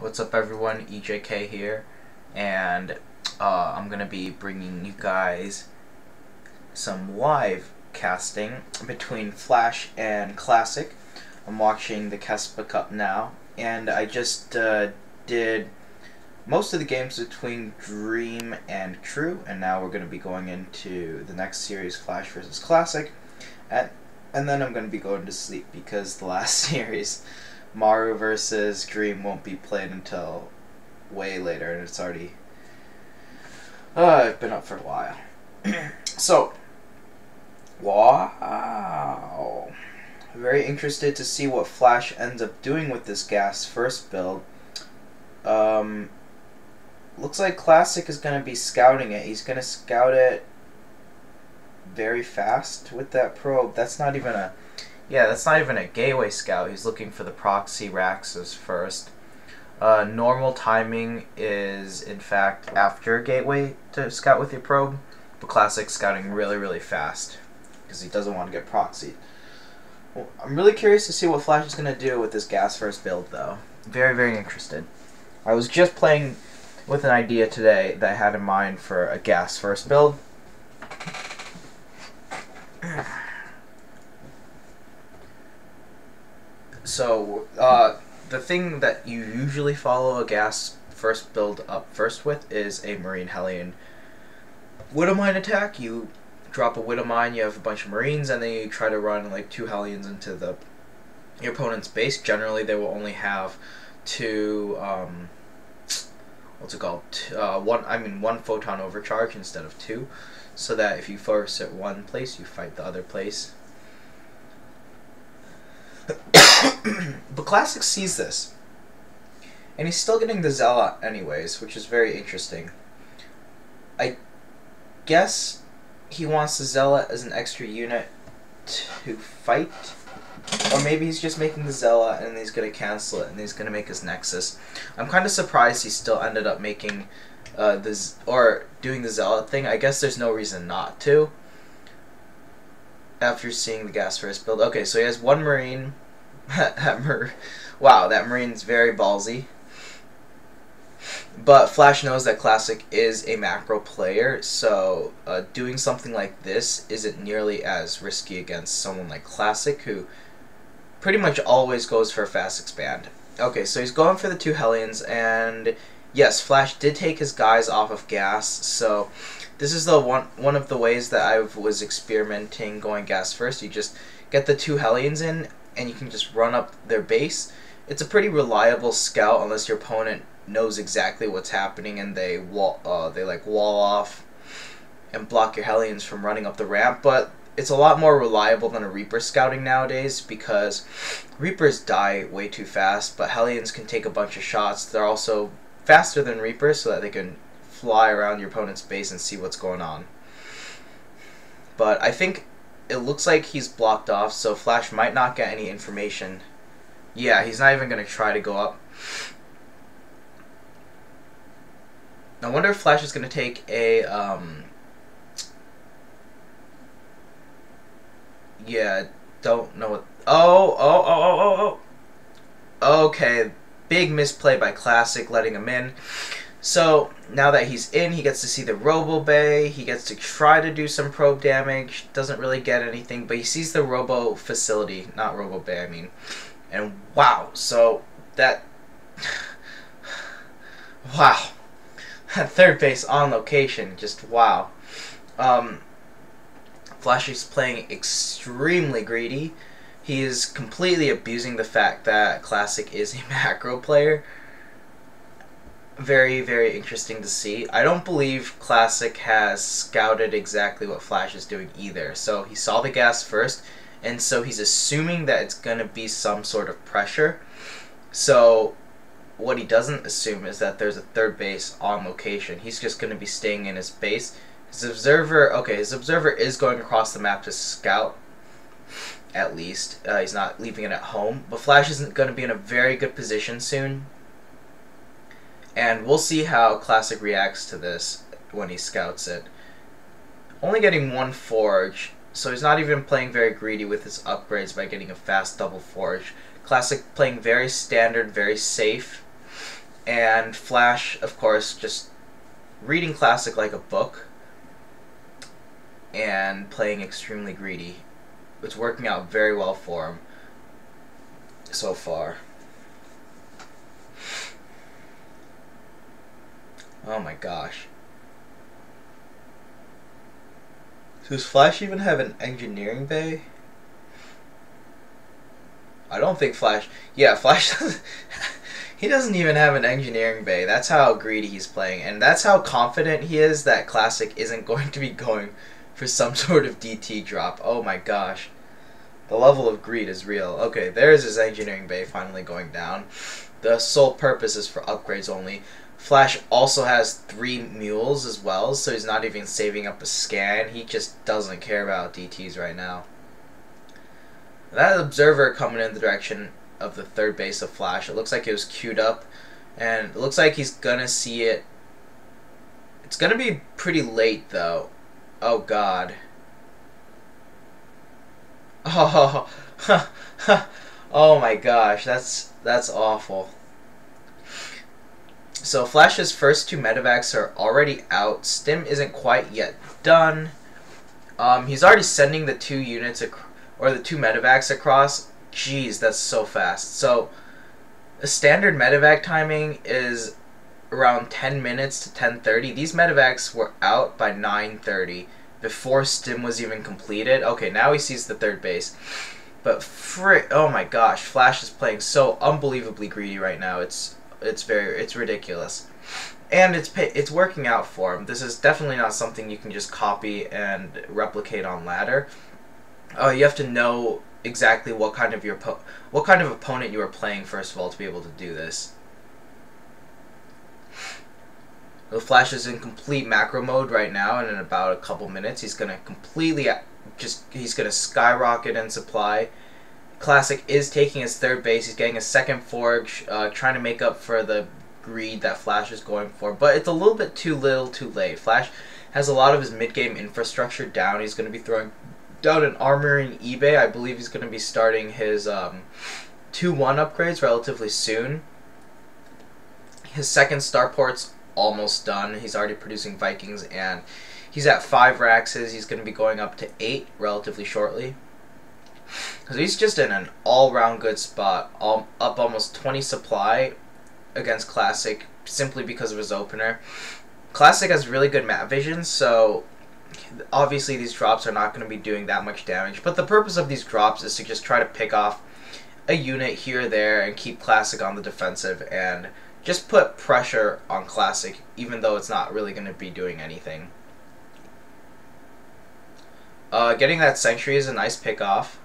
What's up everyone, EJK here, and I'm going to be bringing you guys some live casting between Flash and Classic. I'm watching the Kespa Cup now, and I just did most of the games between Dream and True, and now we're going to be going into the next series, Flash versus Classic, and then I'm going to be going to sleep because the last series, Maru versus Dream, won't be played until way later, and it's already been up for a while. So, wow, very interested to see what Flash ends up doing with this gas first build. Looks like Classic is going to be scouting it. He's going to scout it very fast with that probe. That's not even a gateway scout. He's looking for the proxy Raxus first. Normal timing is, in fact, after gateway to scout with your probe, but Classic scouting really fast because he doesn't want to get proxied. Well, I'm really curious to see what Flash is going to do with this gas first build, though. Very interested. I was just playing with an idea today that I had in mind for a gas first build. So, the thing that you usually follow a gas first build up first with is a Marine Hellion Widow Mine attack. You drop a Widow Mine, you have a bunch of Marines, and then you try to run like 2 Hellions into your opponent's base. Generally, they will only have two, one photon overcharge instead of 2, so that if you force at one place, you fight the other place. But Classic sees this, and he's still getting the Zealot anyways, which is very interesting. I guess he wants the Zealot as an extra unit to fight, or maybe he's just making the Zealot and he's going to cancel it and he's going to make his Nexus. I'm kind of surprised he still ended up making doing the Zealot thing. I guess there's no reason not to, after seeing the gas first build. Okay, so he has 1 Marine. Wow, that Marine's very ballsy. But Flash knows that Classic is a macro player, so doing something like this isn't nearly as risky against someone like Classic, who pretty much always goes for a fast expand. Okay, so he's going for the 2 Hellions, and yes, Flash did take his guys off of gas, so this is the one of the ways that I was experimenting going gas first. You just get the 2 Hellions in, and you can just run up their base. It's a pretty reliable scout unless your opponent knows exactly what's happening and they wall off and block your Hellions from running up the ramp. But it's a lot more reliable than a Reaper scouting nowadays, because Reapers die way too fast, but Hellions can take a bunch of shots. They're also faster than Reapers, so that they can fly around your opponent's base and see what's going on. But I think it looks like he's blocked off, so Flash might not get any information. Yeah, he's not even going to try to go up. I wonder if Flash is going to take a, yeah, don't know what, oh. Okay, big misplay by Classic, letting him in. So, now that he's in, he gets to see the Robo Bay, he gets to try to do some probe damage, doesn't really get anything, but he sees the Robo Facility, not Robo Bay, I mean. And wow, so that, wow, that third base on location, just wow. Flash is playing extremely greedy. He is completely abusing the fact that Classic is a macro player. Very interesting to see. I don't believe Classic has scouted exactly what Flash is doing either. So he saw the gas first, and so he's assuming that it's going to be some sort of pressure. So what he doesn't assume is that there's a third base on location. He's just going to be staying in his base. His observer is going across the map to scout, at least. He's not leaving it at home. But Flash isn't going to be in a very good position soon. And we'll see how Classic reacts to this when he scouts it. Only getting 1 Forge, so he's not even playing very greedy with his upgrades by getting a fast double Forge. Classic playing very standard, very safe. And Flash, of course, just reading Classic like a book and playing extremely greedy. It's working out very well for him so far. Oh my gosh. So does Flash even have an engineering bay? I don't think Flash... Yeah, Flash doesn't... He doesn't even have an engineering bay. That's how greedy he's playing. And that's how confident he is that Classic isn't going to be going for some sort of DT drop. Oh my gosh. The level of greed is real. Okay, there's his engineering bay finally going down. The sole purpose is for upgrades only. Flash also has 3 mules as well, so he's not even saving up a scan. He just doesn't care about DTs right now. That observer coming in the direction of the third base of Flash. It looks like it was queued up, and it looks like he's gonna see it. It's gonna be pretty late though. Oh god. Oh, oh my gosh, that's awful. So Flash's first 2 medevacs are already out. Stim isn't quite yet done. He's already sending the 2 units or the 2 medevacs across. Jeez, that's so fast. So the standard medevac timing is around 10 minutes to 10:30. These medevacs were out by 9:30 before Stim was even completed. Okay, now he sees the third base. But oh my gosh, Flash is playing so unbelievably greedy right now. It's ridiculous, and it's working out for him. This is definitely not something you can just copy and replicate on ladder. You have to know exactly what kind of opponent you are playing first of all to be able to do this. The Flash is in complete macro mode right now, and in about a couple minutes he's gonna he's gonna skyrocket in supply. Classic is taking his third base. He's getting a second forge, trying to make up for the greed that Flash is going for. But it's a little bit too little too late. Flash has a lot of his mid-game infrastructure down. He's going to be throwing down an armory in eBay. I believe he's going to be starting his 2-1 upgrades relatively soon. His second starport's almost done. He's already producing Vikings, and he's at 5 Raxes. He's going to be going up to 8 relatively shortly. So he's just in an all-round good spot, up almost 20 supply against Classic simply because of his opener. Classic has really good map vision, so obviously these drops are not going to be doing that much damage, but the purpose of these drops is to just try to pick off a unit here or there and keep Classic on the defensive and just put pressure on Classic, even though it's not really going to be doing anything. Getting that Sentry is a nice pick-off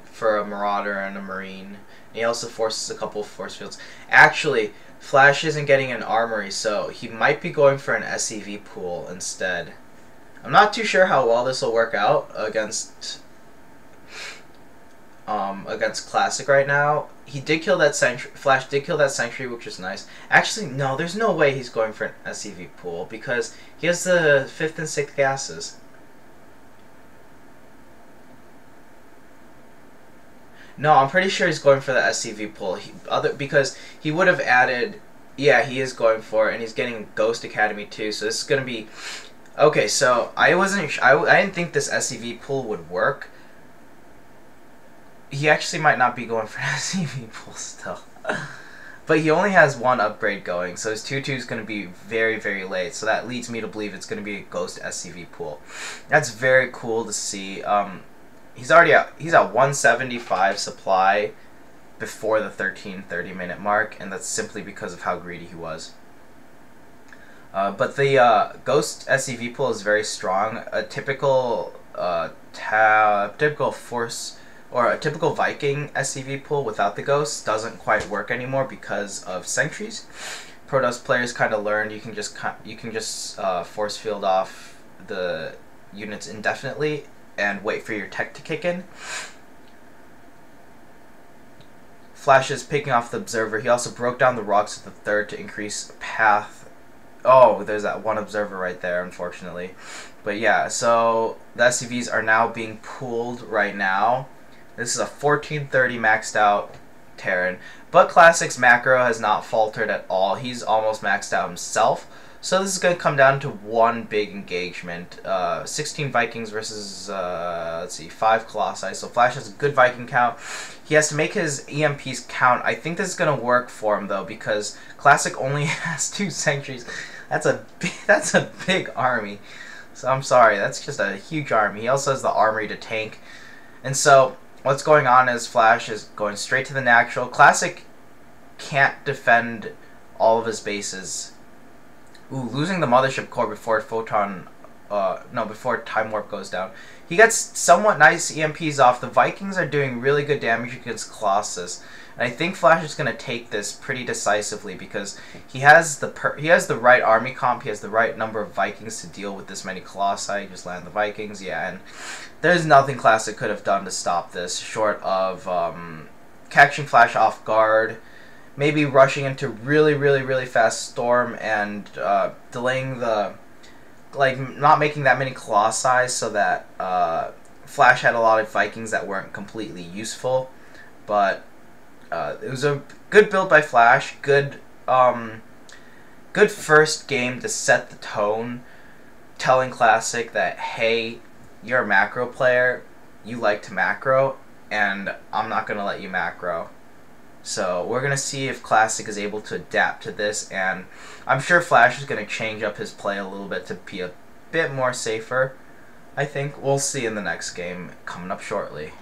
for a Marauder and a Marine. And he also forces a couple of force fields. Actually, Flash isn't getting an armory, so he might be going for an SCV pool instead. I'm not too sure how well this will work out against Classic right now. He did kill that Sentry. Flash did kill that Sentry, which is nice. Actually, no, there's no way he's going for an SCV pool because he has the 5th and 6th gases. No, I'm pretty sure he's going for the SCV pull. Because he would have added... Yeah, he is going for it, and he's getting Ghost Academy too, so this is going to be... Okay, so I didn't think this SCV pull would work. He actually might not be going for an SCV pull still. But he only has 1 upgrade going, so his 2-2 is going to be very, very late, so that leads me to believe it's going to be a Ghost SCV pull. That's very cool to see. He's at 175 supply before the 13:30-minute mark, and that's simply because of how greedy he was. But the Ghost SCV pool is very strong. A typical force or a typical Viking SCV pool without the Ghost doesn't quite work anymore because of sentries. Protoss players kind of learned you can just force field off the units indefinitely and wait for your tech to kick in. Flash is picking off the observer. He also broke down the rocks with the 3rd to increase path. Oh, there's that 1 observer right there, unfortunately. But yeah, so the SCVs are now being pooled right now. This is a 1430 maxed out Terran. But Classic's macro has not faltered at all. He's almost maxed out himself. So this is going to come down to one big engagement. 16 Vikings versus, let's see, 5 Colossi. So Flash has a good Viking count. He has to make his EMPs count. I think this is going to work for him, though, because Classic only has 2 Sentries. That's a big army. So I'm sorry, that's just a huge army. He also has the armory to tank. And so what's going on is Flash is going straight to the natural. Classic can't defend all of his bases. Ooh, losing the Mothership Core before before Time Warp goes down. He gets somewhat nice EMPs off. The Vikings are doing really good damage against Colossus. And I think Flash is going to take this pretty decisively because he has the right army comp. He has the right number of Vikings to deal with this many Colossi. Just land the Vikings, yeah. And there's nothing Classic could have done to stop this, short of catching Flash off guard, maybe rushing into really fast storm and delaying the, not making that many Colossi so that Flash had a lot of Vikings that weren't completely useful. But it was a good build by Flash. Good first game to set the tone, telling Classic that, hey, you're a macro player, you like to macro, and I'm not going to let you macro. So we're going to see if Classic is able to adapt to this, and I'm sure Flash is going to change up his play a little bit to be a bit more safer. I think we'll see in the next game coming up shortly.